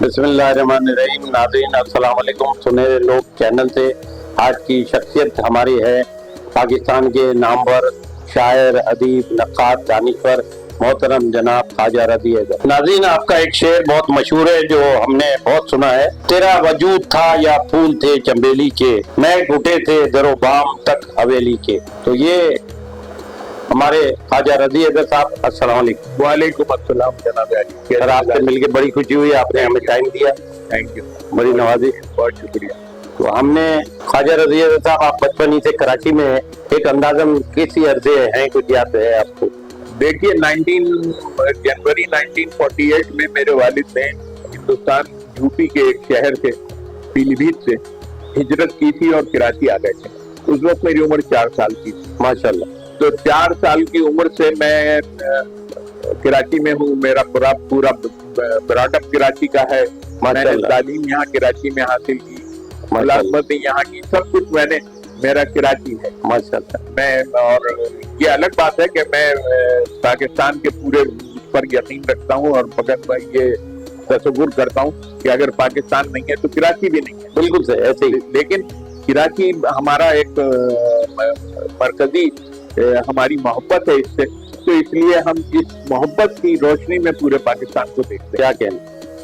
बिस्मिल्लाहिर्रहमानिर्रहीम। नाज़रीन अस्सलाम वालेकुम। सुनहरे लोग चैनल से आज की शख्सियत हमारी है पाकिस्तान के नामवर शायर, अदीब, नक्काद, दानिश्वर मोहतरम जनाब ख्वाजा रज़ी हैदर। नाज़रीन, आपका एक शेर बहुत मशहूर है जो हमने बहुत सुना है। तेरा वजूद था या फूल थे चंबेली के, महक उठे थे दरो बाम तक हवेली के। तो ये हमारे ख्वाजा रज़ी हैदर साहब, अस्सलाम वालेकुम। वालेकुम अस्सलाम जनाब अली। सर, आपसे मिलकर बड़ी खुशी हुई, आपने हमें टाइम दिया, थैंक यू, बड़ी नवाजी। बहुत शुक्रिया। तो हमने ख्वाजा रज़ी हैदर साहब, आप बचपन ही से कराची में हैं, एक अंदाज़न किसी अर्जे हैं, कुछ याद है आपको? देखिए, जनवरी 1948 में मेरे वालिद ने हिंदुस्तान यूपी के एक शहर से पीलीभीत से हिजरत की थी और कराची आ गए थे। उस वक्त मेरी उम्र 4 साल की थी। माशाल्लाह। तो 4 साल की उम्र से मैं कराची में हूँ। मेरा पूरा ब्रॉडअप कराची का है। मैंने तालीम यहाँ कराची में हासिल की, मुलाजमत यहाँ की, सब कुछ मेरा कराची है माशाल्लाह। मैं, और ये अलग बात है कि मैं पाकिस्तान के पूरे पर यकीन रखता हूँ और मगर मैं ये तसव्वुर करता हूँ कि अगर पाकिस्तान नहीं है तो कराची भी नहीं है। बिल्कुल से ऐसे ही। लेकिन कराची हमारा एक मरकजी हमारी मोहब्बत है इससे, तो इसलिए हम इस मोहब्बत की रोशनी में पूरे पाकिस्तान को देखते हैं। क्या कहना,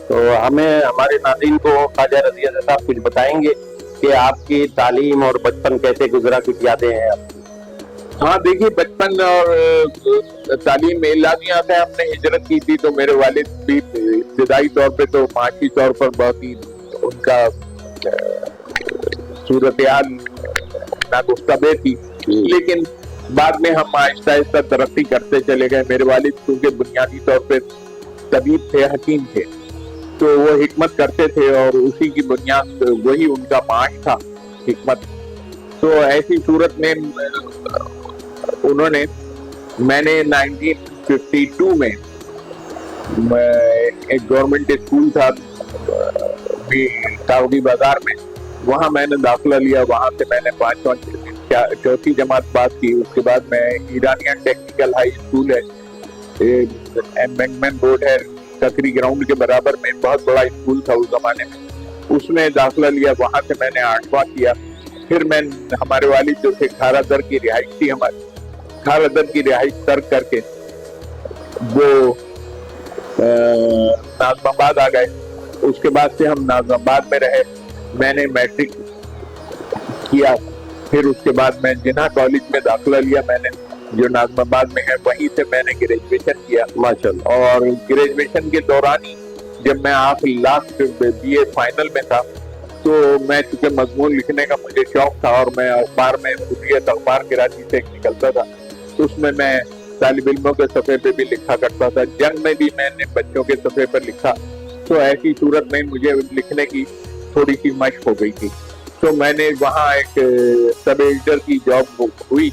तो हमें हमारे नाज़रीन को ख्वाजा रज़ी हैदर साहब कुछ बताएंगे कि आपकी तालीम और बचपन कैसे गुजरा, कुछ यादें हैं आपकी? हाँ, देखिए, बचपन और तालीम में इलामिया से हमने हिजरत की थी, तो मेरे वालिद भी इब्तिदाई तौर पे तो माशी तौर पर बहुत ही उनका सूरत-ए-हाल नागुफ्ताबे थी, लेकिन बाद में हम आहिस्ता आहिस्ता तरक्की करते चले गए। मेरे वालिद क्योंकि बुनियादी तौर पे तबीब थे, हकीम थे, तो वो हिकमत करते थे और उसी की बुनियाद वही उनका माश था, हिकमत। तो ऐसी सूरत में मैंने 1952 में एक गवर्नमेंट स्कूल था कावड़ी बाजार में, वहाँ मैंने दाखिला लिया। वहाँ से मैंने 4वीं जमात पास की। उसके बाद मैं ईरानियन टेक्निकल हाई स्कूल है, एम्बैंकमेंट रोड है, सकरी ग्राउंड के बराबर में, बहुत बड़ा स्कूल था उस जमाने में, उसमें दाखिला लिया। वहाँ से मैंने 8वां किया। फिर मैं, हमारे वालिद जो थे, खारादर की रिहाइश थी हमारी, खारादर की रिहाइश तर्क करके वो नाज़िमाबाद आ गए। उसके बाद से हम नाज़िमाबाद में रहे। मैंने मैट्रिक किया, फिर उसके बाद मैं जिन्ना कॉलेज में दाखिला लिया मैंने, जो नाज़िमाबाद में है, वहीं से मैंने ग्रेजुएशन किया माशाल्लाह। और ग्रेजुएशन के दौरान ही जब मैं लास्ट BA फाइनल में था, तो मैं चूंकि मजमून लिखने का मुझे शौक था और मैं अखबार में हुर्रियत अखबार कराची से निकलता था, तो उसमें मैं तालिब इल्मों के सफ़े पे भी लिखा करता था। जंग में भी मैंने बच्चों के सफ़े पर लिखा। तो ऐसी सूरत में मुझे लिखने की थोड़ी सी मशक हो गई थी। तो मैंने वहाँ एक सब एडिटर की जॉब हुई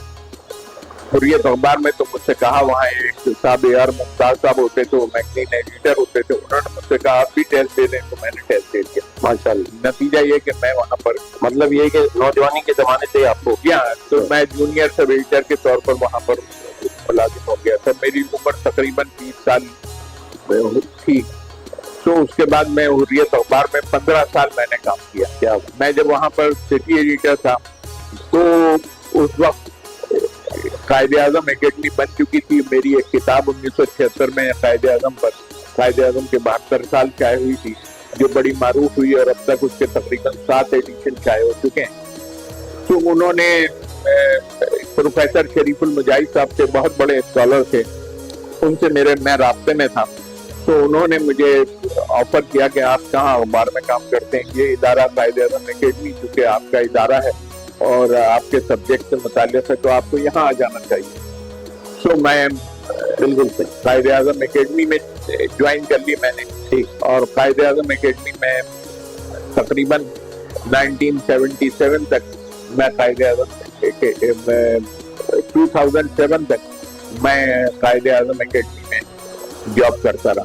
हुर्रियत अखबार में। तो मुझसे कहा, वहाँ एक साहब यार मुमताज साहब होते, तो मैगजीन एडिटर होते थे, उन्होंने मुझसे कहा आप भी टेस्ट दे दें, तो मैंने टेस्ट दे दिया माशाल्लाह। नतीजा ये कि मैं वहाँ पर, मतलब ये कि नौजवानी के जमाने से आपको तो मैं जूनियर सब एडिटर के तौर पर वहाँ पर मुलाजिम हो गया था। मेरी उम्र तकरीबन 30 साल थी। तो उसके बाद मैं हुर्रियत अखबार में 15 साल मैंने काम किया। क्या मैं जब वहाँ पर सिटी एडिटर था, तो उस वक्त कायदे-आज़म एकेडमी बन चुकी थी। मेरी एक किताब 1976 में कायदे-आज़म पर, कायदे-आज़म के 72 साल चाहे हुई थी, जो बड़ी मारूफ हुई और अब तक उसके तकरीबन 7 एडिशन चाहे हो चुके हैं। तो उन्होंने प्रोफेसर शरीफुल मुजाहिद साहब से, बहुत बड़े स्कॉलर थे, उनसे मैं राब्ते में था। तो उन्होंने मुझे ऑफर किया कि आप कहाँ अखबार में काम करते हैं, ये इदारा कायदे-आज़म एकेडमी चूँकि आपका इदारा है और आपके सब्जेक्ट से मुताल्लिक़ है, तो आपको यहाँ आ जाना चाहिए। तो मैं बिल्कुल कायदे-आज़म एकेडमी में ज्वाइन कर ली मैंने, ठीक। और कायदे-आज़म एकेडमी में तकरीबन 1977 तक मैं कायदे-आज़म 2007 तक मैं कायदे-आज़म एकेडमी में जॉब करता रहा।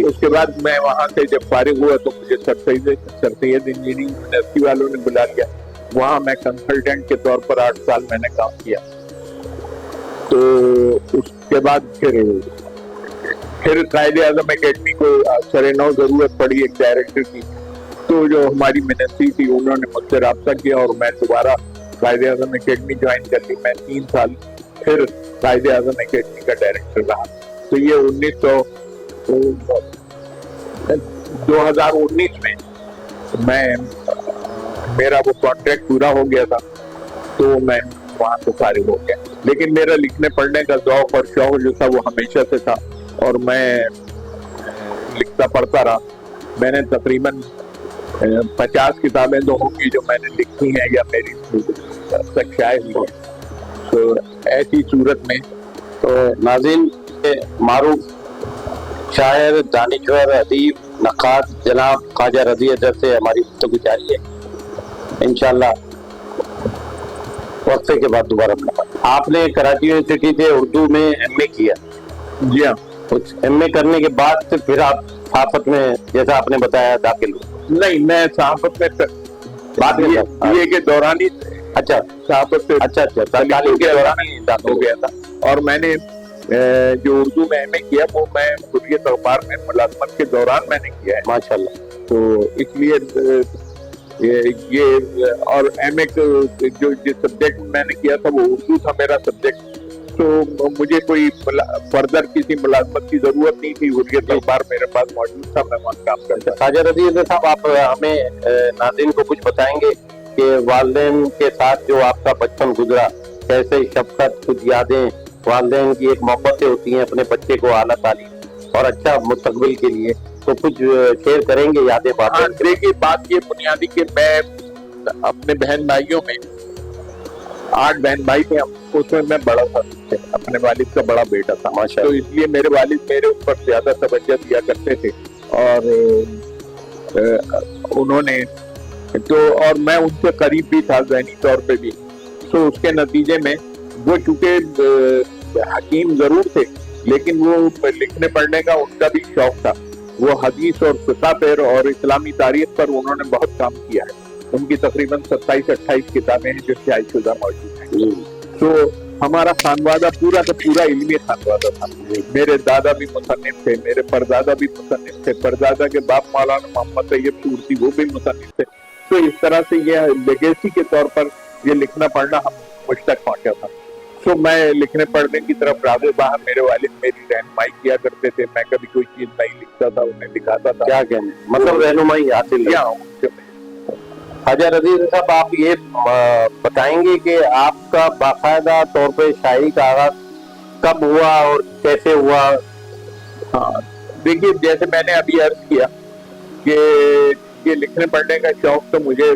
उसके बाद मैं वहाँ से जब फारिग हुआ, तो मुझे सर सैयद इंजीनियरिंग यूनिवर्सिटी वालों ने बुला लिया। वहाँ मैं कंसल्टेंट के तौर पर 8 साल मैंने काम किया। तो उसके बाद फिर پھر قائد اعظم اکیڈمی کو سرنو ضرورت پڑی ایک ڈائریکٹر کی، تو جو ہماری منسٹری تھی انہوں نے مجھ سے رابطہ کیا اور میں دوبارہ قائد اعظم اکیڈمی جوائن کر لی. میں 3 سال پھر قائد اعظم اکیڈمی کا ڈائریکٹر رہا. تو یہ 2019 میں میرا وہ کانٹریکٹ پورا ہو گیا تھا تو میں وہاں سے فارغ ہو گیا. لیکن میرا لکھنے پڑھنے کا ذوق اور شوق جو تھا وہ ہمیشہ سے تھا اور میں لکھتا پڑھتا رہا. میں نے تقریباً 50 کتابیں تو ہوں گی جو میں نے لکھی ہیں یا میری تک شائع ہوئی ہیں. تو ایسی صورت میں تو ناظرین، معروف شاعر، دانشور، ادیب، نقاد جناب خواجہ رضی اظہر سے ہماری گفتگو جاری ہے. انشاءاللہ وقفے کے بعد دوبارہ ملاقات. آپ نے کراچی یونیورسٹی سے اردو میں ایم اے کیا. جی ہاں. ایم اے کرنے کے بعد پھر آپ صحافت میں جیسا آپ نے بتایا داخل ہوئے. نہیں، میں صحافت میں بات یہ کے دوران ہی اچھا صحافت سے اچھا تعلیم کے دوران ہی داخل ہو گیا تھا. اور میں نے جو اردو میں ایم اے کیا وہ میں حریت اخبار میں ملازمت کے دوران میں نے کیا ہے. ماشاءاللہ. تو اس لیے یہ اور ایم اے جو جس سبجیکٹ میں نے کیا تھا وہ اردو تھا میرا سبجیکٹ. تو مجھے کوئی فردر کسی ملازمت کی ضرورت نہیں تھی. حریت اخبار میرے پاس موجود تھا، میں وہاں کام کرتا. خواجہ رضی اظہر صاحب، آپ ہمیں ناظرین کو کچھ بتائیں گے کہ والدین کے ساتھ جو آپ کا بچپن گزرا، کیسے شفقت، کچھ یادیں، والدین کی ایک محبتیں ہوتی ہیں اپنے بچے کو اعلیٰ تعلیم اور اچھا مستقبل کے لیے، تو کچھ شیئر کریں گے یادیں باتیں؟ دیکھیے، بات یہ بنیادی کہ میں اپنے بہن بھائیوں میں 8 بہن بھائی تھے، اس میں میں بڑا تھا، اپنے والد کا بڑا بیٹا تھا. تو اس لیے میرے والد میرے اوپر زیادہ توجہ دیا کرتے تھے اور انہوں نے اور میں ان سے قریب بھی تھا ذہنی طور پہ بھی. تو اس کے نتیجے میں وہ چونکہ حکیم ضرور تھے لیکن وہ لکھنے پڑھنے کا ان کا بھی شوق تھا. وہ حدیث اور فقہ پر اور اسلامی تاریخ پر انہوں نے بہت کام کیا ہے. ان کی تقریباً 27-28 کتابیں ہیں جو شائع شدہ موجود ہیں. تو ہمارا خانوادہ پورا کا پورا علمی خانوادہ تھا. میرے دادا بھی مصنف تھے، میرے پردادا بھی مصنف تھے، پردادا کے باپ مولانا محمد طیب صورتی وہ بھی مصنف تھے. تو اس طرح سے یہ لیگیسی کے طور پر یہ لکھنا پڑھنا ہم مجھ تک پہنچا تھا. تو میں لکھنے پڑھنے کی طرف راغب باہر، میرے والد میری رہنمائی کیا کرتے تھے. میں کبھی کوئی چیز نہیں لکھتا تھا انہیں دکھاتا تھا. کیا کہنے مطلب رہنمائی حاصل کیا. خواجہ رضی اظہر صاحب، آپ یہ بتائیں گے کہ آپ کا باقاعدہ طور پہ شاعری کا آغاز کب ہوا اور کیسے ہوا؟ ہاں، دیکھیے، جیسے میں نے ابھی عرض کیا کہ یہ لکھنے پڑھنے کا شوق تو مجھے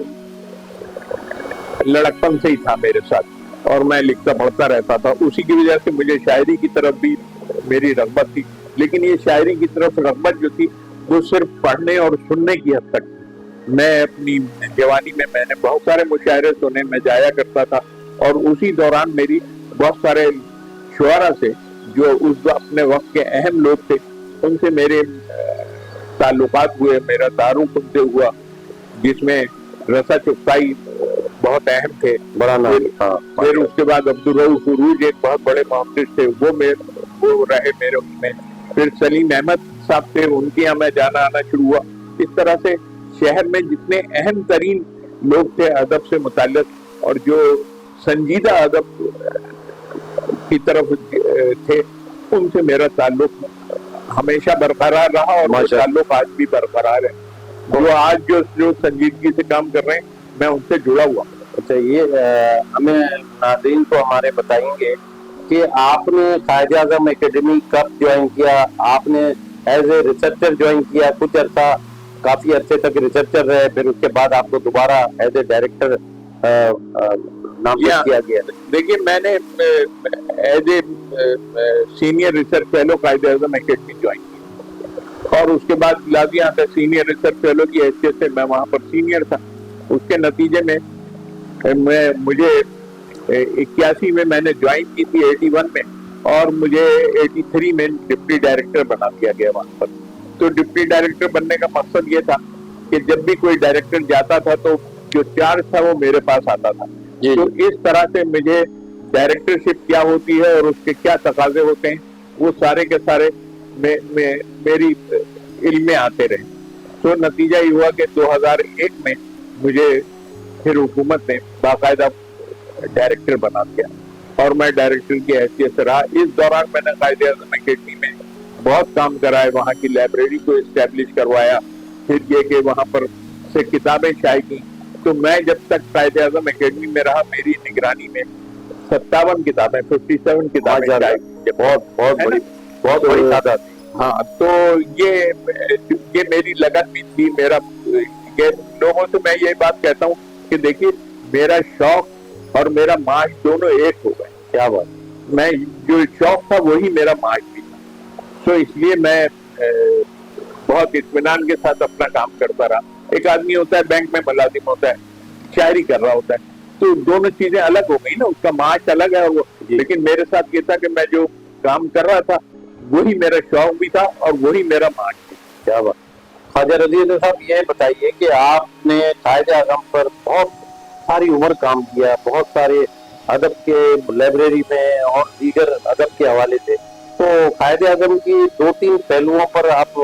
لڑکپن سے ہی تھا میرے ساتھ اور میں لکھتا پڑھتا رہتا تھا. اسی کی وجہ سے مجھے شاعری کی طرف بھی میری رغبت تھی. لیکن یہ شاعری کی طرف رغبت جو تھی وہ صرف پڑھنے اور سننے کی حد تک. میں اپنی جوانی میں نے بہت سارے مشاعرے سنے، میں جایا کرتا تھا اور اسی دوران میری بہت سارے شعراء سے جو اس اپنے وقت کے اہم لوگ تھے ان سے میرے تعلقات ہوئے. میرا تعارف ان سے ہوا جس میں رسا چغتائی بہت اہم تھے، بڑا نام. پھر اس کے بعد عبدالرؤف عروج ایک بہت بڑے محدث تھے، وہ رہے میرے اس میں. پھر سلیم احمد صاحب تھے، ان کے یہاں میں جانا آنا شروع ہوا. اس طرح سے شہر میں جتنے اہم ترین لوگ تھے ادب سے متعلق اور جو سنجیدہ ادب کی طرف تھے ان سے میرا تعلق ہمیشہ برقرار رہا اور وہ تعلق آج بھی برقرار ہے. وہ آج جو سنجیدگی سے کام کر رہے ہیں میں ان سے جڑا ہوا. اچھا، یہ ہمیں ناظرین کو ہمارے بتائیں گے کہ آپ نے قائد اعظم اکیڈمی کب جوائن کیا؟ آپ نے ایز اے ریسرچر جوائن کیا، کچھ عرصہ کافی عرصے تک ریسرچر رہے، پھر اس کے بعد آپ کو دوبارہ ایز اے ڈائریکٹر نامزد کیا گیا. دیکھیے، میں نے as a senior research fellow Quaid Azam academy join کی اور اس کے بعد لازیاں تھا سینئر ریسرچ فیلو کی حیثیت سے میں وہاں پر سینئر تھا. اس کے نتیجے میں مجھے 81 میں نے جوائن کی تھی 81 میں اور مجھے 83 میں ڈپٹی ڈائریکٹر بنا دیا گیا وہاں پر. تو ڈپٹی ڈائریکٹر بننے کا مقصد یہ تھا کہ جب بھی کوئی ڈائریکٹر جاتا تھا تو جو چارج تھا وہ میرے پاس آتا تھا. تو اس طرح سے مجھے ڈائریکٹرشپ کیا ہوتی ہے اور اس کے کیا تقاضے ہوتے ہیں وہ سارے کے سارے मेरी इल्म में आते रहे। तो नतीजा ये हुआ कि 2001 में मुझे फिर हुकूमत ने बाकायदा डायरेक्टर बना दिया और मैं डायरेक्टर की हैसियत से रहा। इस दौरान मैंने कायदे-ए-आज़म अकेडमी में बहुत काम करा है, वहाँ की लाइब्रेरी को इस्टेब्लिश करवाया, फिर ये कि वहाँ पर से किताबें शाये की। तो मैं जब तक कायदे-ए-आज़म अकेडमी में रहा, मेरी निगरानी में 57 किताबें, 57 किताबें शाये की। बहुत बड़ी तादाद थी। हाँ, तो ये मेरी लगन भी थी। मेरा ये लोगों से मैं ये बात कहता हूँ कि देखिए, मेरा शौक और मेरा माश दोनों एक हो गए। क्या बात, मैं जो शौक था वही मेरा माश भी था। तो इसलिए मैं बहुत इत्मीनान के साथ अपना काम करता रहा। एक आदमी होता है बैंक में मुलाजिम होता है, शायरी कर रहा होता है, तो दोनों चीजें अलग हो गई ना, उसका माश अलग है वो। लेकिन मेरे साथ ये था कि मैं जो काम कर रहा था वही मेरा शौक भी था और वही मेरा माश भी। क्या बात। ख्वाजा रज़ी अहद साहब, ये बताइए कि आपने कायदे-ए-आज़म पर बहुत सारी उम्र काम किया, बहुत सारे अदब के लाइब्रेरी में और दीगर अदब के हवाले से, तो कायदे-ए-आज़म की 2-3 पहलुओं पर आप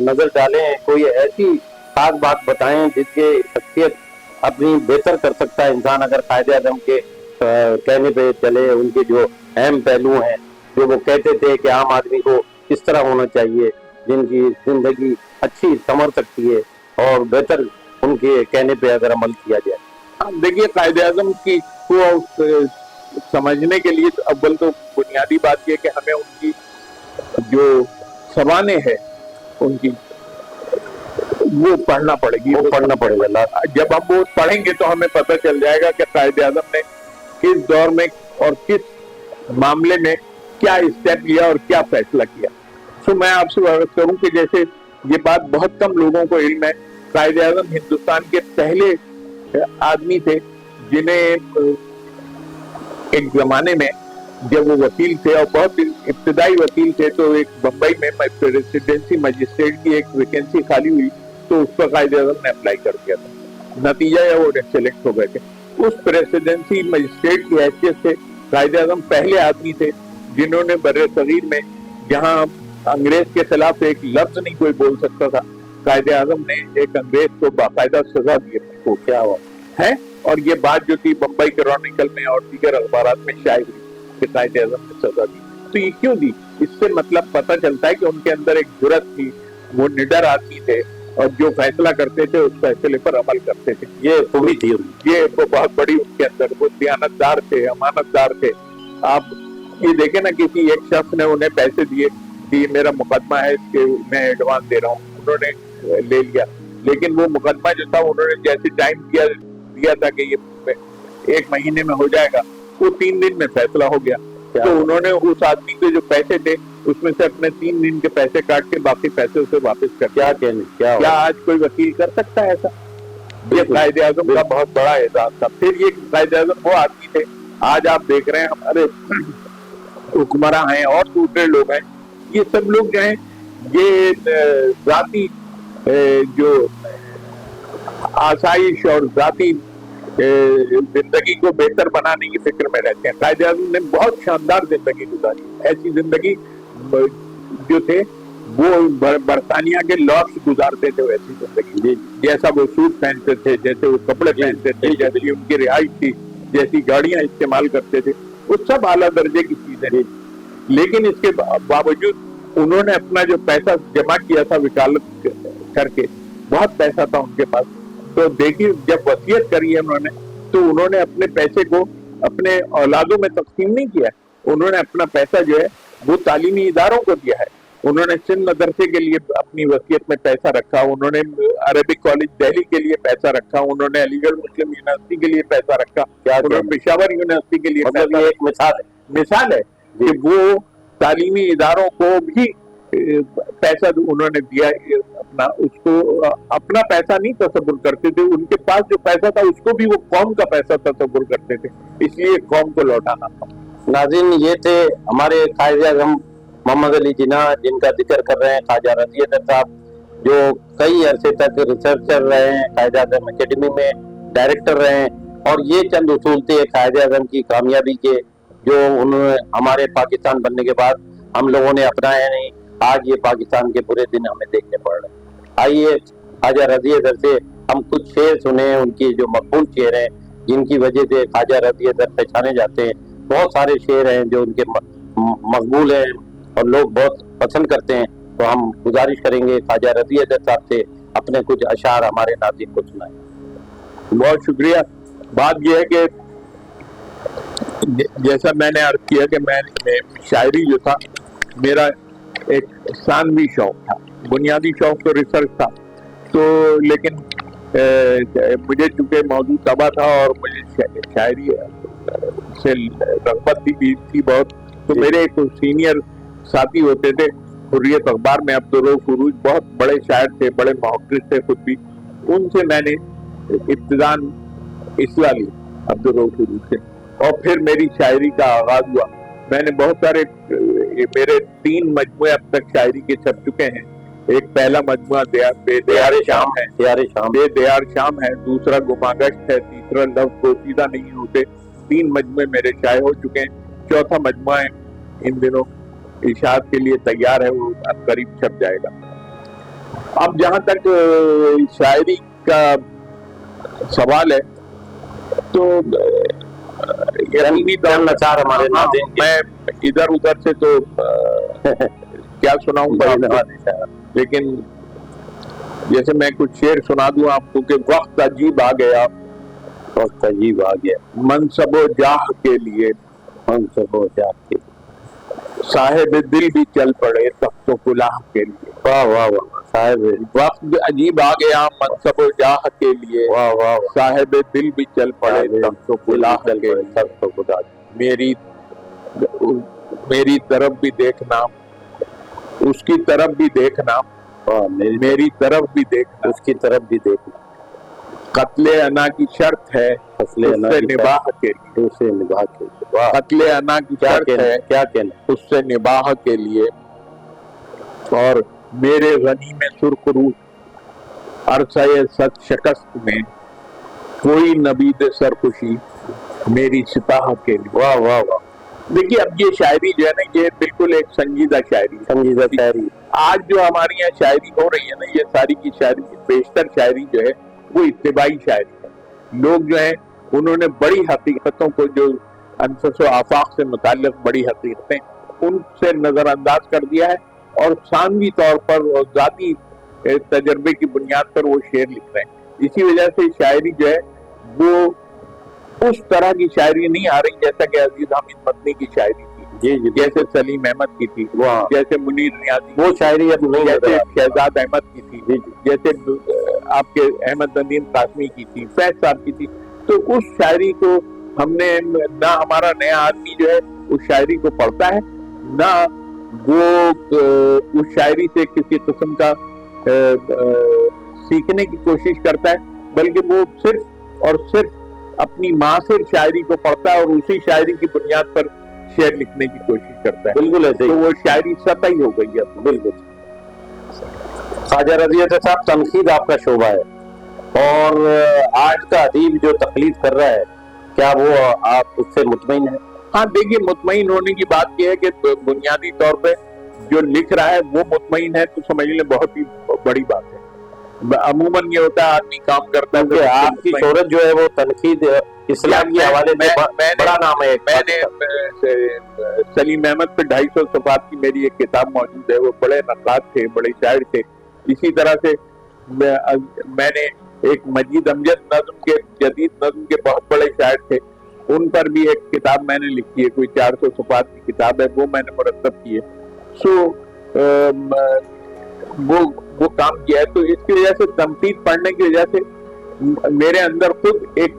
नजर डालें, कोई ऐसी खास बात बताएं जिसके शख्सियत अपनी बेहतर कर सकता है इंसान अगर कायदे-ए-आज़म के कहने पे चले। उनके जो अहम पहलू हैं, जो वो कहते थे कि आम आदमी को किस तरह होना चाहिए, जिनकी जिंदगी अच्छी संवर सकती है, और बेहतर उनके कहने पे अगर अमल किया जाए। हाँ, देखिए, कायदे-ए-आज़म की को समझने के लिए अव्वल तो बुनियादी बात यह कि हमें उनकी जो ज़बानें हैं उनकी वो पढ़ना पड़ेगी, वो पढ़ना पड़ेगा। जब हम वो पढ़ेंगे तो हमें पता चल जाएगा कि कायदे-ए-आज़म ने किस दौर में और किस मामले में क्या स्टेप लिया और क्या फैसला किया। तो मैं आपसे बात करूं कि जैसे ये बात बहुत कम लोगों को इल्म है, कायदे-ए-आज़म हिंदुस्तान के पहले आदमी थे जिन्हें एक जमाने में जब वो वकील थे और बहुत इब्तदाई वकील थे, तो एक बम्बई में प्रेसिडेंसी मजिस्ट्रेट की एक वैकेंसी खाली हुई, तो उस पर कायदे-ए-आज़म ने अप्लाई कर दिया था। नतीजा है वो सेलेक्ट हो गए थे। उस प्रेसिडेंसी मजिस्ट्रेट की हैसियत से कायदे-ए-आज़म पहले आदमी थे जिन्होंने बर्रे-सगीर में, जहां अंग्रेज के खिलाफ एक लफ्ज नहीं कोई बोल सकता था, कायदे-ए-आज़म ने एक अंग्रेज को बाकायदा सजा दी। तो क्या हुआ है, और ये बात जो थी बम्बई क्रॉनिकल में और दीगर अखबारात में शाये हुई कि कायदे-ए-आज़म ने सजा दी। तो ये क्यों दी? इससे मतलब पता चलता है कि उनके अंदर एक जुर्रत थी, वो निडर आदमी थे और जो फैसला करते थे उस फैसले पर अमल करते थे। ये खूबी थी, ये वो बहुत बड़ी उनके अंदर, वो दयानतदार थे, अमानतदार थे। आप ये देखें ना, किसी एक शख्स ने उन्हें पैसे दिए कि ये मेरा मुकदमा है, इसके मैं एडवांस दे रहा हूँ, उन्होंने ले लिया, लेकिन वो मुकदमा जो था उन्होंने जैसे टाइम दिया था कि ये 1 महीने में हो जाएगा, वो 3 दिन में फैसला हो गया। तो उन्होंने उस आदमी के जो पैसे थे उसमें से अपने 3 दिन के पैसे काट के बाकी पैसे उसे वापस कर। क्या आज कोई वकील कर सकता है ऐसा? ये कायदे-ए-आज़म का बहुत बड़ा एजाज था। फिर ये कायदे-ए-आज़म वो आदमी थे, आज आप देख रहे हैं हमारे हुक्मरां हैं और दूसरे लोग हैं, ये सब लोग जो हैं ये जाती जो आसाइश और जाती जिंदगी को बेहतर बनाने की फिक्र में रहते हैं। कायदे-ए-आज़म ने बहुत शानदार जिंदगी गुजारी, ऐसी जिंदगी जो थे वो बरतानिया के लॉर्ड्स गुजारते थे वैसी जिंदगी, जैसा वो सूट पहनते थे, जैसे वो कपड़े पहनते थे, जैसी उनकी रिहाइश थी, जैसी गाड़ियां इस्तेमाल करते थे, वो सब आला दर्जे की चीजें थी। लेकिन इसके बावजूद उन्होंने अपना जो पैसा जमा किया था वकालत करके, बहुत पैसा था उनके पास, तो देखिए जब वसीयत करी है उन्होंने, तो उन्होंने अपने पैसे को अपने औलादों में तकसीम नहीं किया, उन्होंने अपना पैसा जो है वो तालीमी इदारों को दिया है। उन्होंने सिंध मदरसे के लिए अपनी वसीयत में पैसा रखा, उन्होंने अरबिक कॉलेज दिल्ली के लिए पैसा रखा, उन्होंने अलीगढ़ मुस्लिम यूनिवर्सिटी के लिए पैसा रखा, उन्होंने पेशावर यूनिवर्सिटी के लिए पैसा। एक मिसाल है कि वो तालीमी इदारों को भी पैसा उन्होंने दिया, अपना उसको अपना पैसा नहीं तसव्वुर करते थे, उनके पास जो पैसा था उसको भी वो कौम का पैसा तसव्वुर करते थे, इसलिए कौम को लौटाना था। नाज़रीन, ये थे हमारे कायदे-ए-आज़म मोहम्मद अली जिन्ना, जिनका जिक्र कर रहे हैं ख्वाजा रज़ी अहद साहब, जो कई अरसे तक रिसर्चर रहे हैं, कायदे-ए-आज़म अकेडमी में डायरेक्टर रहे हैं, और ये चंद उसूल थे कायदे-ए-आज़म की कामयाबी के, जो उन्होंने हमारे पाकिस्तान बनने के बाद हम लोगों ने अपनाया नहीं, आज ये पाकिस्तान के बुरे दिन हमें देखने पड़ रहे हैं। आइए ख्वाजा रज़ी अदर से हम कुछ शेर सुने, उनकी जो मकबूल शेर हैं जिनकी वजह से ख्वाजा रज़ी अदर पहचाने जाते हैं। बहुत सारे शेर हैं जो उनके मकबूल हैं और लोग बहुत पसंद करते हैं। तो हम गुजारिश करेंगे ख्वाजा रज़ी अदर साहब से अपने कुछ अशार हमारे नाज़रीन को सुनाएं। बहुत शुक्रिया। बात यह है कि जैसा मैंने अर्ज किया कि मैं शायरी जो था मेरा एक सानवी शौक था, बुनियादी शौक तो रिसर्च था, तो लेकिन मुझे चूंकि मौजूद तबा था और मुझे शायरी से रग़बत भी थी बहुत, तो मेरे एक सीनियर साथी होते थे हुर्रियत अखबार में, अब्दुर्रऊफ उरूज, बहुत बड़े शायर थे, बड़े मुहक्किक़ थे खुद भी। उनसे मैंने इब्तिदान इस्लाह ली अब्दुर्रऊफ उरूज से, और फिर मेरी शायरी का आगाज हुआ। मैंने बहुत सारे, मेरे 3 मजमुए अब तक शायरी के छप चुके हैं। एक पहला मजमुआ बेदियार शाम है, बेदियार शाम है, दूसरा गुमागश्त है, तीसरा लफ्ज़ पोशीदा नहीं होते। 3 मजमुए मेरे शाये हो चुके हैं। चौथा मजमुआ है इन दिनों इशाअत के लिए तैयार है, वो करीब छप जाएगा। अब जहाँ तक शायरी का सवाल है, तो हमारे मैं इधर उधर से तो क्या सुनाऊंगा, लेकिन जैसे मैं कुछ शेर सुना दूं आपको कि वक्त अजीब आ गया, वक्त अजीब आ गया, मनसबो जाह के लिए, मनसबो जाह के, साहिब दिल भी चल पड़े तख्तो कुलाह के लिए। वाह वाह वाह, साहिब वक्त अजीब आ गया मनसबो जाह के लिए, वाह वाह, साहिब दिल भी चल पड़े तख्तो कुलाह के लिए। मेरी तरफ भी देखना, उसकी तरफ भी देखना, मेरी तरफ भी देखना, उसकी तरफ भी देखना। कत्ले अना की शर्त है उससे निबाह के लिए, उससे निबाह के लिए। कत्ले अना की शर्त है, क्या कहना, उससे निबाह के लिए। और मेरे गनी में सुर्ख रूह अरसाए सच शिकस्त में, कोई नबीद सरखुशी मेरी सिपाह के लिए। वाह वाह वाह। देखिए, अब ये शायरी जो है ना, ये बिल्कुल एक संजीदा शायरी। आज जो हमारी यहाँ शायरी हो रही है ना, ये सारी की शायरी, बेशतर शायरी जो है वो इत्तिबाई शायरी है। लोग जो है उन्होंने बड़ी हकीकतों को, जो अनफस व आफाक से मुताल्लिक बड़ी हकीकतें, उनसे नजरअंदाज कर दिया है और सानवी तौर पर और जाती तजर्बे की बुनियाद पर वो शेर लिख रहे हैं। इसी वजह से शायरी जो है वो उस तरह की शायरी नहीं आ रही जैसा कि अजीज हामिद मदनी की शायरी थी, जैसे सलीम अहमद की थी, जैसे मुनीर नियाज़ी, वो शायरी अब नहीं, जैसे शहजाद अहमद की थी, जैसे आपके अहमद नदीम कासमी की थी, फैज साहब की थी। तो उस शायरी को हमने, ना हमारा नया आदमी जो है उस शायरी को पढ़ता है, ना वो उस शायरी से किसी किस्म का सीखने की कोशिश करता है, बल्कि वो सिर्फ और सिर्फ अपनी मासिर शायरी को पढ़ता है और उसी शायरी की बुनियाद पर शेर लिखने की कोशिश करता है। बिल्कुल ऐसे। तो वो शायरी सतही हो गई है। बिल्कुल। ख्वाजा रज़ी अदर साहब, तनकीद आपका शोबा है और आज का अदीब जो तकलीद कर रहा है, क्या वो आप उससे मुतमईन है? हाँ, देखिए, मुतमईन होने की बात यह है कि बुनियादी तौर पे जो लिख रहा है वो मुतमईन है, तो समझ लें बहुत ही बड़ी बात है। अमूमन ये होता है, आदमी काम करता है तो आपकी शोहरत जो है वो तनकीद इस्लाम के हवाले में बड़ा नाम है। मैंने सलीम अहमद पे 250 सफ़ात की मेरी एक किताब मौजूद है। वो बड़े नक़ाद थे, बड़े शायर थे। इसी तरह से मैंने एक मजीद अमजद नज़्म के, जदीद नज़्म के बहुत बड़े शायर थे, उन पर भी एक किताब मैंने लिखी है, कोई 400 सफ़ात की किताब है, वो मैंने मुरतब की है। वो काम किया है। तो इसकी वजह से तनकीद पढ़ने की वजह से मेरे अंदर खुद एक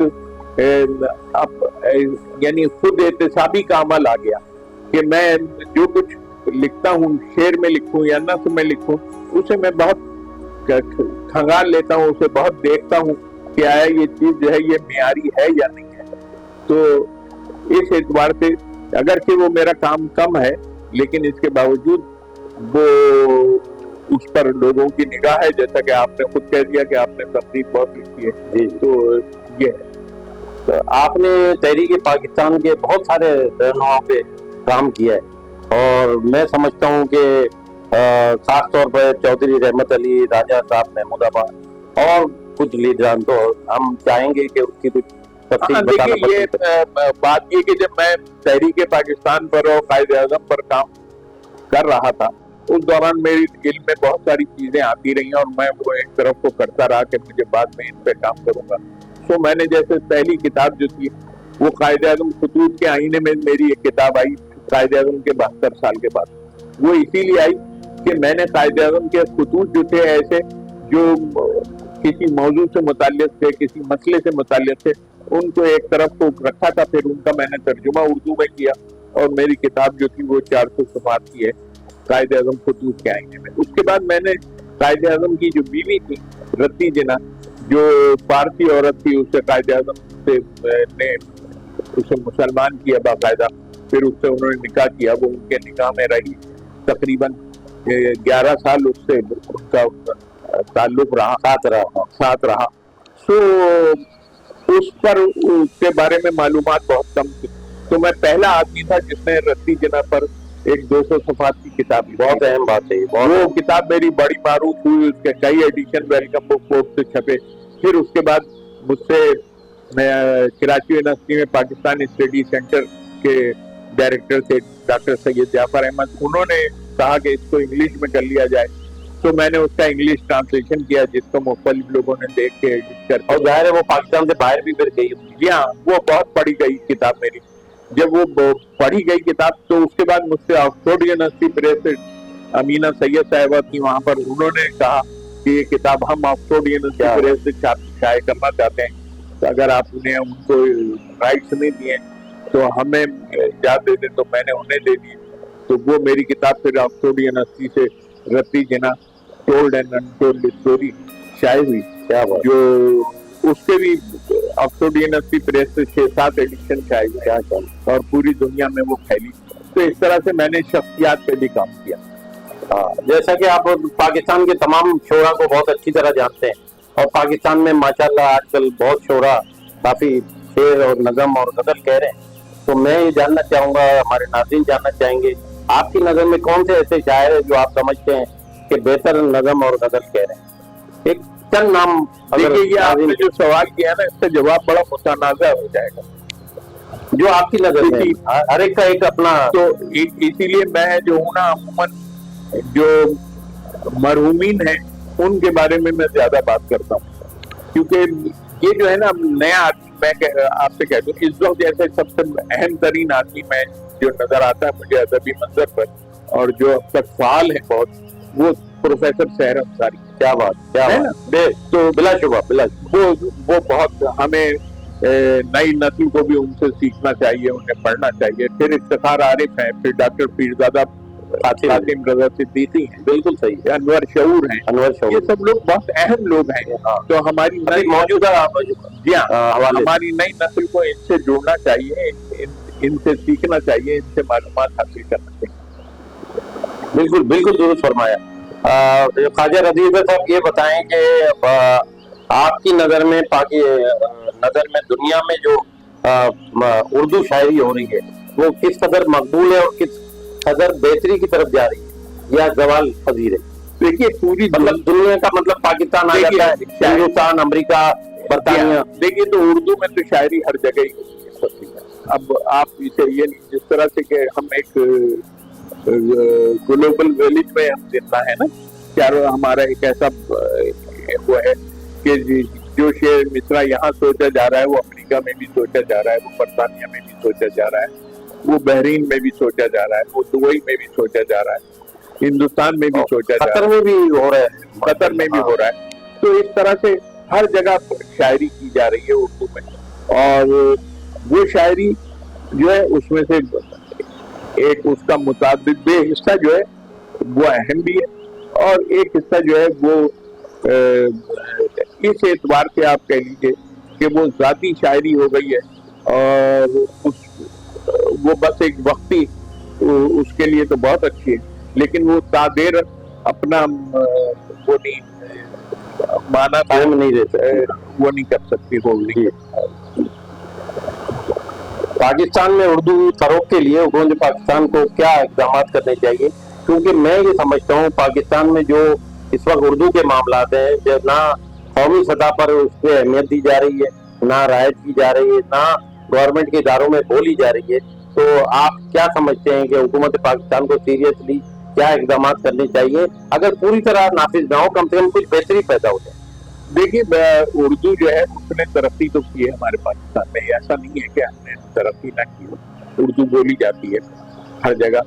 यानी खुद एहतसाबी का अमल आ गया कि मैं जो कुछ लिखता हूँ, शेर में लिखूं या नस्म में लिखूं, उसे मैं बहुत खंगाल लेता हूँ, उसे बहुत देखता हूँ कि आया ये चीज जो है ये मियारी है या नहीं है। तो इस एतबार से अगरचे वो मेरा काम कम है, लेकिन इसके बावजूद वो उस पर लोगों की निगाह है, जैसा कि आपने खुद कह दिया कि आपने तनकीद बहुत लिखी है। तो ये है। तो आपने तहरीक पाकिस्तान के बहुत सारे रहनुमाओं पे काम किया है, اور میں سمجھتا ہوں کہ خاص طور پر چودھری رحمت علی راجہ صاحب محمود آباد اور کچھ لیڈران تو ہم چاہیں گے کہ اس کی کچھ تفصیل بتانا دیکھیے یہ بات یہ کہ جب میں تحریک پاکستان پر اور قائد اعظم پر کام کر رہا تھا اس دوران میری علم میں بہت ساری چیزیں آتی رہی اور میں وہ ایک طرف کو کرتا رہا کہ مجھے بعد میں ان پہ کام کروں گا. تو میں نے جیسے پہلی کتاب جو تھی وہ قائد اعظم خطوط کے آئینے میں میری ایک کتاب آئی قائد اعظم کے 72 سال کے بعد. وہ اسی لیے آئی کہ میں نے قائد اعظم کے خطوط جو تھے ایسے جو کسی موضوع سے متعلق تھے کسی مسئلے سے متعلق تھے ان کو ایک طرف کو رکھا تھا. پھر ان کا میں نے ترجمہ اردو میں کیا اور میری کتاب جو تھی وہ 400 صفحات کی ہے قائد اعظم خطوط کے آئینے میں. اس کے بعد میں نے قائد اعظم کی جو بیوی تھی رتی جناح جو فارسی عورت تھی اسے قائد اعظم سے نے اسے مسلمان کیا باقاعدہ. پھر اس سے انہوں نے نکاح کیا. وہ ان کے نکاح میں رہی تقریباً 11 سال اس سے اس کا تعلق رہا ساتھ رہا. سو اس پر اس کے بارے میں معلومات بہت کم تھی. تو میں پہلا آدمی تھا جس نے رتی جناح پر ایک 200 صفحات کی کتاب. بہت اہم بات ہے. وہ کتاب میری بڑی معروف ہوئی. اس کے کئی ایڈیشن ویلکم بک کورس سے چھپے. پھر اس کے بعد مجھ سے کراچی یونیورسٹی میں پاکستان اسٹڈی سینٹر کے ڈائریکٹر تھے ڈاکٹر سید جعفر احمد. انہوں نے کہا کہ اس کو انگلش میں کر لیا جائے. تو میں نے اس کا انگلش ٹرانسلیشن کیا جس کو مختلف لوگوں نے دیکھ کے ایڈٹ کر. اور ظاہر ہے وہ پاکستان سے باہر بھی پھر گئی. جی ہاں وہ بہت پڑھی گئی کتاب میری. جب وہ پڑھی گئی کتاب تو اس کے بعد مجھ سے آکسفورڈ یونیورسٹی پریس امینہ سید صاحبہ تھی وہاں پر. انہوں نے کہا کہ یہ کتاب ہم آکسفورڈ یونیورسٹی پریس سے شائع کرنا چاہتے ہیں تو اگر آپ نے ان کو رائٹس نہیں دیے تو ہمیں اجازت دے دیں. تو میں نے انہیں دے دی. تو وہ میری کتاب پھر آکسفورڈ یونیورسٹی سے رتی جناح ٹولڈ اینڈ انٹولڈ اسٹوری شائع ہوئی. جو اس کے بھی آکسفورڈ یونیورسٹی پریس سے 6-7 ایڈیشن شائع ہوئے اور پوری دنیا میں وہ پھیلی. تو اس طرح سے میں نے شخصیات پہ بھی کام کیا. جیسا کہ آپ پاکستان کے تمام شعراء کو بہت اچھی طرح جانتے ہیں اور پاکستان میں ماشاءاللہ آج کل بہت شعراء کافی شعر اور نظم اور غزل کہہ رہے ہیں. تو میں یہ جاننا چاہوں گا ہمارے ناظرین جاننا چاہیں گے آپ کی نظر میں کون سے ایسے شاعر ہیں جو آپ سمجھتے ہیں کہ بہتر نظم اور غزل کہہ رہے ہیں. ایک چند نام. دیکھیے یہ آپ نے جو سوال کیا نا اس کا جواب بڑا متنازع ہو جائے گا جو آپ کی نظر میں ہر ایک کا ایک اپنا. تو اسی لیے میں جو ہوں نا عموماً جو مرحومین ہیں ان کے بارے میں زیادہ بات کرتا ہوں کیونکہ یہ جو ہے نا نیا آدمی میں آپ سے کہہ دوں اس وقت جیسے سب سے اہم ترین آدمی میں جو نظر آتا ہے مجھے ادبی منظر پر اور جو اب تک فعال ہے بہت وہ پروفیسر سحر انصاری. کیا بات ہے نا. تو بلا شبہ وہ بہت ہمیں نئی نسل کو بھی ان سے سیکھنا چاہیے انہیں پڑھنا چاہیے. پھر افتخار عارف ہیں. پھر ڈاکٹر پیرزادہ قاسم رضا صدیقی ہیں. بالکل صحیح. انور شعور ہیں. یہ سب لوگ بہت اہم لوگ ہیں. تو ہماری موجودہ جی ہاں ہماری نئی نسل کو ان سے جڑنا چاہیے ان سے سیکھنا چاہیے ان سے معلومات حاصل کرنا چاہیے. بالکل بالکل درست فرمایا. خواجہ رضوی صاحب یہ بتائیں کہ آپ کی نظر میں دنیا میں جو اردو شاعری ہو رہی ہے وہ کس قدر مقبول ہے اور کس قدر بہتری کی طرف جا رہی ہے یا زوال پذیر ہے. دیکھیے پوری دنیا کا مطلب پاکستان آ جاتا ہے ہندوستان امریکہ برطانیہ. دیکھیے تو اردو میں تو شاعری ہر جگہ ہی. اب آپ اسے یہ جس طرح سے کہ ہم ایک گلوبل ویلیج میں ہم زندہ ہے نا کیا ہمارا ایک ایسا وہ ہے کہ جو شعر مصرع یہاں سوچا جا رہا ہے وہ امریکہ میں بھی سوچا جا رہا ہے وہ برطانیہ میں بھی سوچا جا رہا ہے وہ بحرین میں بھی سوچا جا رہا ہے وہ دبئی میں بھی سوچا جا رہا ہے ہندوستان میں بھی سوچا جا رہا ہے قطر میں بھی ہو رہا ہے قطر میں بھی ہو رہا ہے. تو اس طرح سے ہر جگہ شاعری کی جا رہی ہے اردو میں. اور وہ شاعری جو ہے اس میں سے ایک اس کا مطابق بے حصہ جو ہے وہ اہم بھی ہے اور ایک حصہ جو ہے وہ اس اعتبار سے آپ کہہ لیجیے کہ وہ ذاتی شاعری ہو گئی ہے اور وہ بس ایک وقتی اس کے لیے تو بہت اچھی ہے لیکن وہ تادیر اپنا وہ نہیں مانا نہیں رہتا وہ نہیں کر سکتی ہوگی. पाकिस्तान में उर्दू फरोग के लिए हुकूमत पाकिस्तान को क्या इकदाम करने चाहिए? क्योंकि मैं ये समझता हूँ पाकिस्तान में जो इस वक्त उर्दू के मामलात हैं, जो ना कौमी सतह पर उस पर अहमियत दी जा रही है, ना रायत की जा रही है, ना गवर्नमेंट के इदारों में बोली जा रही है, तो आप क्या समझते हैं कि हुकूमत पाकिस्तान को सीरियसली क्या इकदाम करने चाहिए? अगर पूरी तरह नाफिज ना हो, कम से कम कुछ बेहतरी पैदा हो जाए। देखिए, उर्दू जो है उसने तरक्की तो की है हमारे पाकिस्तान में, ऐसा नहीं है कि हमने तरक्की ना की हो। उर्दू बोली जाती है हर जगह।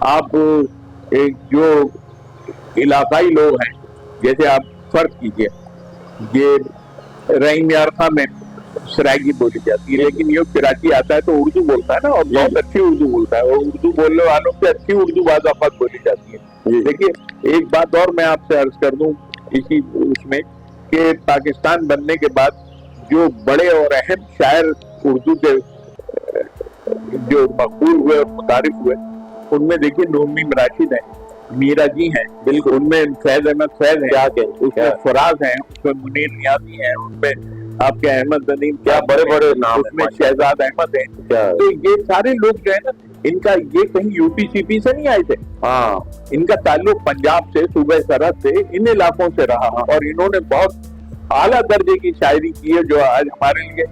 आप एक जो इलाकाई लोग हैं, जैसे आप फर्ज कीजिए, ये रहीम यार खान में सराइकी बोली जाती है, लेकिन ये कराची आता है तो उर्दू बोलता है ना, और बहुत अच्छी उर्दू बोलता है, और उर्दू बोलने वालों से अच्छी उर्दू बाज़ औक़ात बोली जाती है। देखिए, एक बात और मैं आपसे अर्ज कर दूं इसी उसमें, कि पाकिस्तान बनने के बाद जो बड़े और अहम शायर उर्दू के जो मकबूल हुए और मुतारिफ हुए, उनमें देखिए नूमी राशिद हैं, मीरा जी हैं, बिल्कुल, उनमें फैज अहमद फैज हैं, उसमें फराज हैं, उसमें मुनीर नियाज़ी हैं, उनमें आपके अहमद नदीम, क्या बड़े बड़े नाम, उसमें शहजाद अहमद हैं। तो ये सारे लोग जो है ना, इनका ये कहीं यूपी सीपी से नहीं आए थे, हाँ, इनका ताल्लुक पंजाब से, सूबे सरहद से, इन इलाकों से रहा, और इन्होंने बहुत आला दर्जे की शायरी की है, जो आज हमारे लिए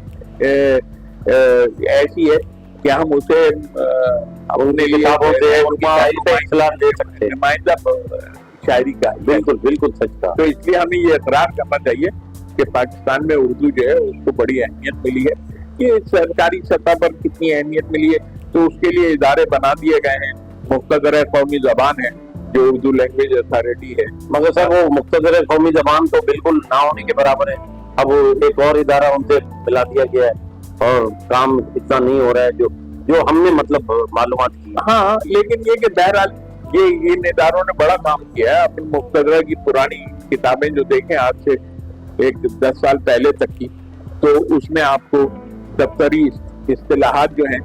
ऐसी है कि हम उसे अपने किताबों से दे सकते हैं, नुमाइंदा शायरी का। बिल्कुल बिल्कुल सच का। तो इसलिए हमें ये इकरार करना चाहिए कि पाकिस्तान में उर्दू जो है उसको बड़ी अहमियत मिली है। कि सरकारी सतह पर कितनी अहमियत मिली है, तो उसके लिए इदारे बना दिए गए हैं। मुख्तदर कौमी ज़बान है जो उर्दू लैंग्वेज अथॉरिटी है, मगर सर वो मुख्तदर कौमी ज़बान तो बिल्कुल ना होने के बराबर है। अब एक और इदारा उनसे मिला दिया गया है और काम इतना नहीं हो रहा है जो हमने मतलब मालूमात की। हाँ, लेकिन ये कि बहरहाल ये इन इदारों ने बड़ा काम किया है। अपनी मुख्तदरा की पुरानी किताबें जो देखें आज से एक 10 साल पहले तक की, तो उसमें आपको दफ्तरी इस्तिलाहात जो हैं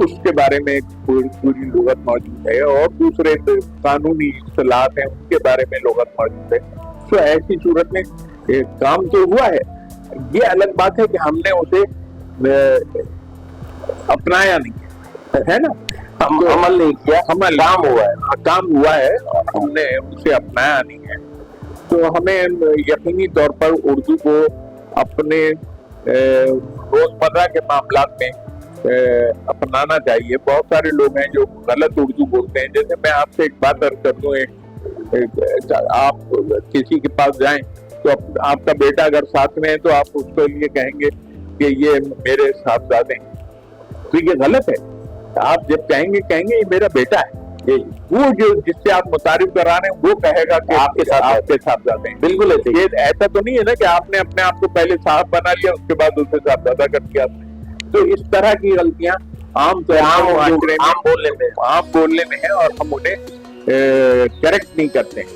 उसके बारे में पूरी लुगत मौजूद है, और दूसरे कानूनी इस्तिलाहात हैं उनके बारे में लुगत मौजूद है। तो ऐसी सूरत में काम तो हुआ है। ये अलग बात है कि हमने उसे अपनाया नहीं है ना, तो अमल नहीं किया, काम हुआ है और हमने उसे अपनाया नहीं है। तो हमें यकीनी तौर पर उर्दू को अपने रोजमर्रा के मामलात में अपनाना चाहिए। बहुत सारे लोग हैं जो गलत उर्दू बोलते हैं। जैसे मैं आपसे एक बात अर्ज कर दूं, आप किसी के पास जाएं तो आपका बेटा अगर साथ में है तो आप उसके लिए कहेंगे कि ये मेरे साहबजादे हैं, तो ये गलत है। आप जब कहेंगे ये मेरा बेटा है, वो जो जिससे आप मुतारिफ करा रहे हैं वो कहेगा कि आपके साहबजादे हैं। बिल्कुल ऐसे। ये ऐसा तो नहीं है ना कि आपने अपने आप को पहले साहब बना लिया, उसके बाद उसे साहबजादा कर दिया। तो इस तरह की गलतियां आम बोलने में है, और हम उन्हें करेक्ट नहीं करते हैं।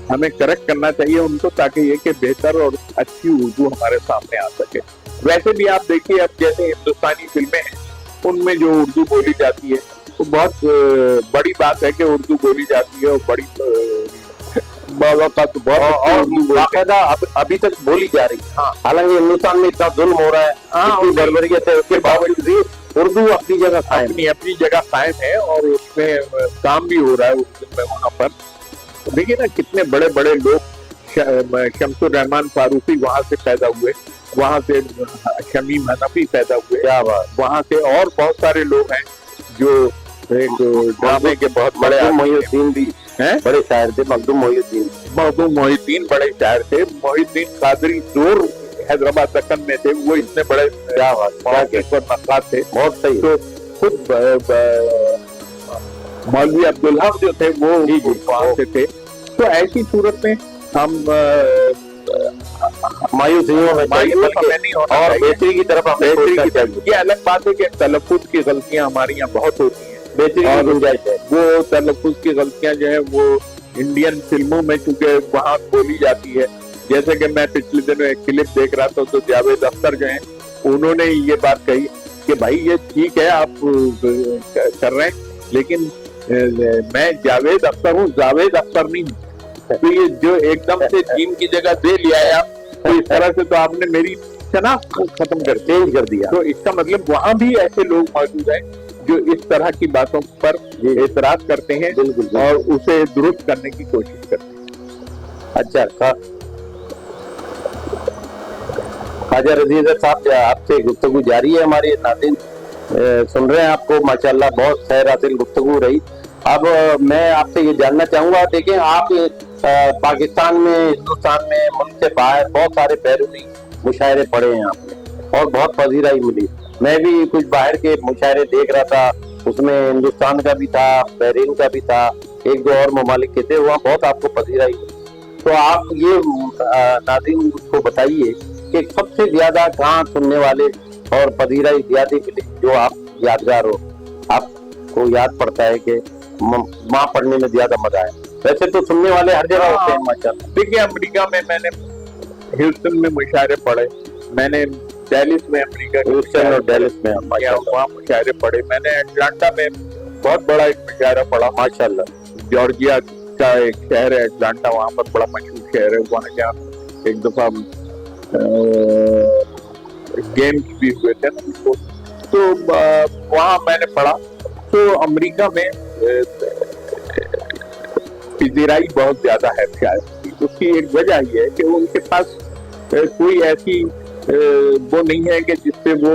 हमें करेक्ट करना चाहिए उनको, ताकि ये कि बेहतर और अच्छी उर्दू हमारे सामने आ सके। वैसे भी आप देखिए, अब जैसे हिंदुस्तानी फिल्में हैं उनमें जो उर्दू बोली जाती है, तो बहुत बड़ी बात है कि उर्दू बोली जाती है, और बड़ी बाकायदा अभी तक बोली जा रही है। हालांकि हिंदुस्तान में इतना जुल्म हो रहा है, बर्बरियत है, उसके बावजूद उर्दू अपनी जगह कायम है, और उसमें काम भी हो रहा है उर्दू में वहाँ पर। देखिए ना, कितने बड़े बड़े लोग, शमसुर रहमान फारूकी वहाँ से पैदा हुए, वहाँ से शमीम हनफी पैदा हुए, वहाँ से और बहुत सारे लोग हैं जो एक ड्रामे के बहुत बड़े मोहिउद्दीन भी हैं, बड़े शायर थे। मखदूम मोहिउद्दीन बड़े शायर थे। मोहिउद्दीन कादरी जोर हैदराबाद दक्कन में थे, वो इतने बड़े नक्काद थे, बहुत सही। तो खुद मौलवी अब्दुल हक जो थे वो वहाँ से थे। तो ऐसी सूरत में हम मायूस नहीं होना और बेहतरी की तरफ ये अलग बात है कि तलफ़ुज़ की गलतियां हमारी यहाँ बहुत होती हैं, बेहतरी की गुंजाइश है। वो तलफ़ुज़ की गलतियां जो है वो इंडियन फिल्मों में चूंकि वहाँ बोली जाती है। जैसे कि मैं पिछले दिनों एक क्लिप देख रहा था, तो जावेद अख्तर जो है उन्होंने ये बात कही कि भाई ये ठीक है आप कर रहे हैं, लेकिन मैं जावेद अख्तर हूँ, जावेद अख्तर नहीं हूँ। तो ये जो एकदम से जीम की जगह दे लिया है आप, तो इस तरह से तो आपने मेरी शनाख्त को खत्म कर दिया, चेंज कर दिया। तो इसका मतलब वहाँ भी ऐसे लोग मौजूद हैं जो इस तरह की बातों पर एतराज करते हैं बिल्कुल। और उसे दुरुस्त करने की कोशिश करते हैं। अच्छा, ख्वाजा रजीज़ साहब, आपसे गुफ्तगू जारी है। हमारे नाज़रीन सुन रहे हैं आपको, माशाल्लाह बहुत खैर हासिल गुफ्तगू रही। अब मैं आपसे ये जानना चाहूँगा, देखें आप पाकिस्तान में, हिंदुस्तान में, मुल्क से बाहर बहुत सारे बैरूनी मुशायरे पढ़े हैं आपने और बहुत पजीराई मिली। मैं भी कुछ बाहर के मुशायरे देख रहा था, उसमें हिंदुस्तान का भी था, बहरीन का भी था, एक दो और ममालिक के थे, वहाँ बहुत आपको पजीराई मिली। तो आप ये नाज़रीन को बताइए कि सबसे ज्यादा कहाँ सुनने वाले और पजीराई ज्यादा मिली जो आप यादगार हो, आपको याद पड़ता है कि वहाँ पढ़ने में ज्यादा मजा आया? वैसे तो सुनने वाले हर जगह होते हैं माशाल्लाह। देखिए, अमेरिका में मैंने ह्यूस्टन में मुशायरे पढ़े, मैंने डेलिस में, अमेरिका के ह्यूस्टन और डेलिस में वहाँ मुशायरे पढ़े, मैंने एटलांटा में बहुत बड़ा एक मुशायरा पढ़ा माशाल्लाह। जॉर्जिया का एक शहर है एटलांटा, वहाँ पर बड़ा मशहूर शहर है, वहाँ क्या एक दफा गेम्स भी हुए थे ना, तो वहाँ मैंने पढ़ा। तो अमेरिका में पिजीराई बहुत ज्यादा है शायद। उसकी एक वजह ये है कि उनके पास कोई ऐसी वो नहीं है कि जिससे वो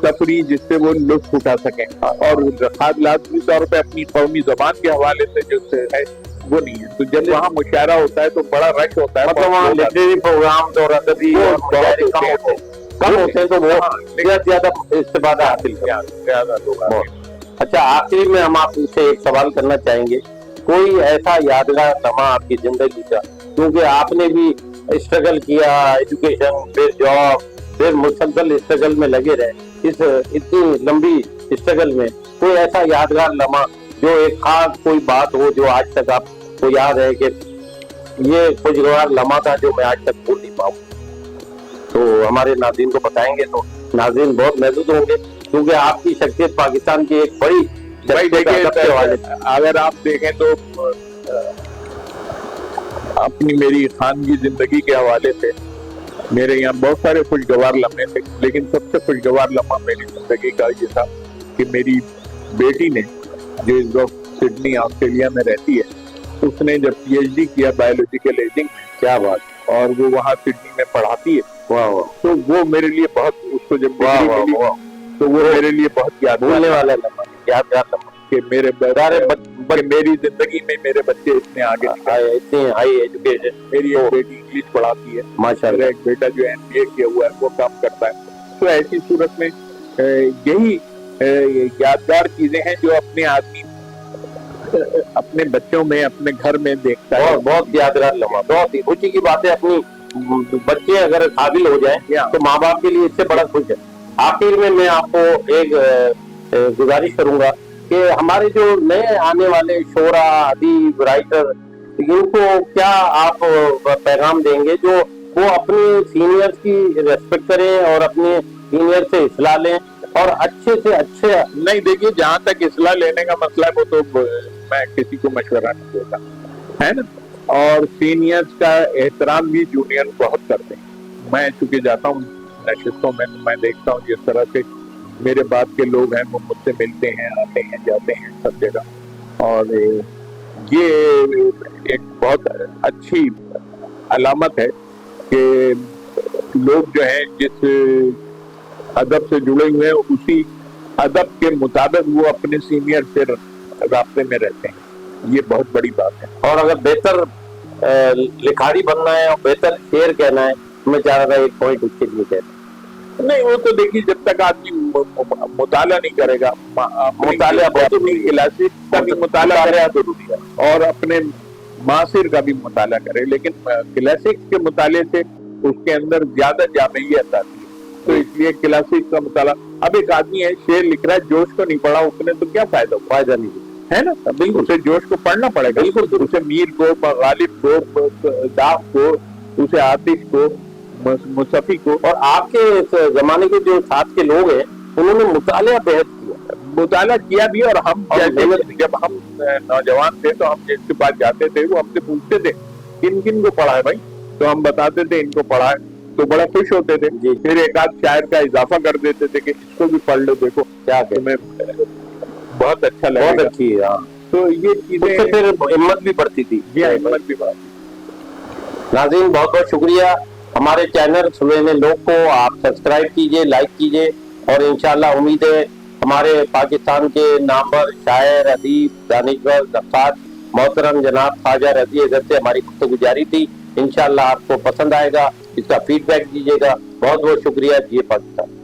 तफरी, जिससे वो लुत्फ उठा सकें, और खास लाजमी तौर पे अपनी कौमी जबान के हवाले से जो है वो नहीं है। तो जब वहाँ मुशायरा होता है तो बड़ा रश होता है, मतलब वहाँ लिटरेरी प्रोग्राम और अदबी और मुशायरे कम होते हैं, तो वो ज्यादा इस्तेफादा हासिल ज्यादा लोग। अच्छा, आखिरी में हम आपसे एक सवाल करना चाहेंगे, कोई ऐसा यादगार लम्हा आपकी जिंदगी का, क्योंकि आपने भी स्ट्रगल किया, एजुकेशन, फिर जॉब, फिर मुसलसल स्ट्रगल में लगे रहे, इस इतनी लंबी स्ट्रगल में कोई ऐसा यादगार लम्हा जो एक खास कोई बात हो जो आज तक आपको याद है कि ये खुशगवार लम्हा था जो मैं आज तक भूल नहीं पाऊँ, तो हमारे नाज़रीन को बताएंगे तो नाज़रीन बहुत महसूस होंगे, क्योंकि आपकी शख्सियत पाकिस्तान की एक बड़ी अगर आप देखें तो अपनी मेरी खानगी जिंदगी के हवाले से मेरे यहाँ बहुत सारे खुशगवार लम्हे थे, लेकिन सबसे खुशगवार लम्हा मेरी जिंदगी का ये था कि मेरी बेटी ने, जो इस वक्त सिडनी ऑस्ट्रेलिया में रहती है, उसने जब PhD किया बायोलॉजिकल एजिंग में, क्या बात, और वो वहाँ सिडनी में पढ़ाती है। वाह, तो वो मेरे लिए बहुत, उसको जब तो वो मेरे लिए बहुत यादगार वाला लम्हा, यादगार लम्हा कि मेरी जिंदगी में मेरे बच्चे इतने आगे आए, इतने हाई एजुकेशन। मेरी एक बेटी इंग्लिश पढ़ाती है माशाल्लाह, एक बेटा जो MBA किया हुआ है वो काम करता है। तो ऐसी सूरत में यही यादगार चीजें हैं जो अपने आदमी अपने बच्चों में, अपने घर में देखता है। बहुत यादगार लम्हा, बहुत ही खुशी की बात है। अपनी बच्चे अगर काबिल हो जाएं तो माँ बाप के लिए इससे बड़ा खुश है। आखिर में मैं आपको एक गुजारिश करूंगा कि हमारे जो नए आने वाले शोरा, अदीब, राइटर, इनको क्या आप पैगाम देंगे जो वो अपने सीनियर्स की रेस्पेक्ट करें और अपने सीनियर से इस्लाह लें और अच्छे से अच्छे? नहीं, देखिए, जहाँ तक इस्लाह लेने का मसला है वो तो मैं किसी को मशवरा नहीं देता, है ना, और सीनियर्स का एहतराम भी जूनियर बहुत करते हैं। मैं चूंकि जाता हूँ नशिस्तों में, मैं देखता हूँ जिस तरह से मेरे बाद के लोग हैं वो मुझसे मिलते हैं, आते हैं, जाते हैं सब जगह, और ये एक बहुत अच्छी अलामत है कि लोग जो हैं जिस अदब से जुड़े हुए हैं उसी अदब के मुताबिक वो अपने सीनियर से रास्ते में रहते हैं। ये बहुत बड़ी बात है। और अगर बेहतर लिखारी बनना है और बेहतर शेर कहना है, मैं चाह रहा था एक पॉइंट उसके लिए कहना। नहीं, वो तो देखिए, जब तक आदमी मुताला नहीं करेगा, मुताला क्लासिक का भी मुताला करे जरूरी है और अपने मासिर का भी मुताला करे, लेकिन क्लासिक के मुताले से उसके अंदर ज्यादा जामियत आती है, तो इसलिए क्लासिक का मुताला। अब एक आदमी है, शेर लिख रहा है, जोश को नहीं पढ़ा उसने तो क्या फायदा नहीं है ना, बिल्कुल उसे जोश को पढ़ना पड़ेगा, बिल्कुल उसे मीर को, गालिब को, दाफ को, उसे आतिश को, मुसफी को। और आपके जमाने के जो साथ के लोग हैं उन्होंने मुताला बेहद किया, मुताला किया भी, और हम जब हम नौजवान थे तो हम जिसके पास जाते थे वो हमसे पूछते थे किन किन को पढ़ा है भाई, तो हम बताते थे इनको पढ़ा है, तो बड़ा खुश होते थे। जी। फिर एक आध शायर का इजाफा कर देते थे कि इसको भी पढ़ लो, देखो क्या तुम्हें बहुत अच्छा बहुत लगेगा। अच्छी है, हाँ। तो ये उससे चीजें फिर हिम्मत भी बढ़ती थी। ये हिम्मत भी बात। नाज़रीन, बहुत बहुत शुक्रिया। हमारे चैनल सुनहरे लोग को आप सब्सक्राइब कीजिए, लाइक कीजिए, और इंशाल्लाह उम्मीद है हमारे पाकिस्तान के नामवर शायर, अदीब, दानिशवर, नक्काद मोहतरम जनाब ख्वाजा रज़ी अज़हर से हमारी गुफ्तगू जारी थी। इंशाल्लाह आपको पसंद आएगा, इसका फीडबैक दीजिएगा। बहुत बहुत शुक्रिया। जी पाकिस्तान।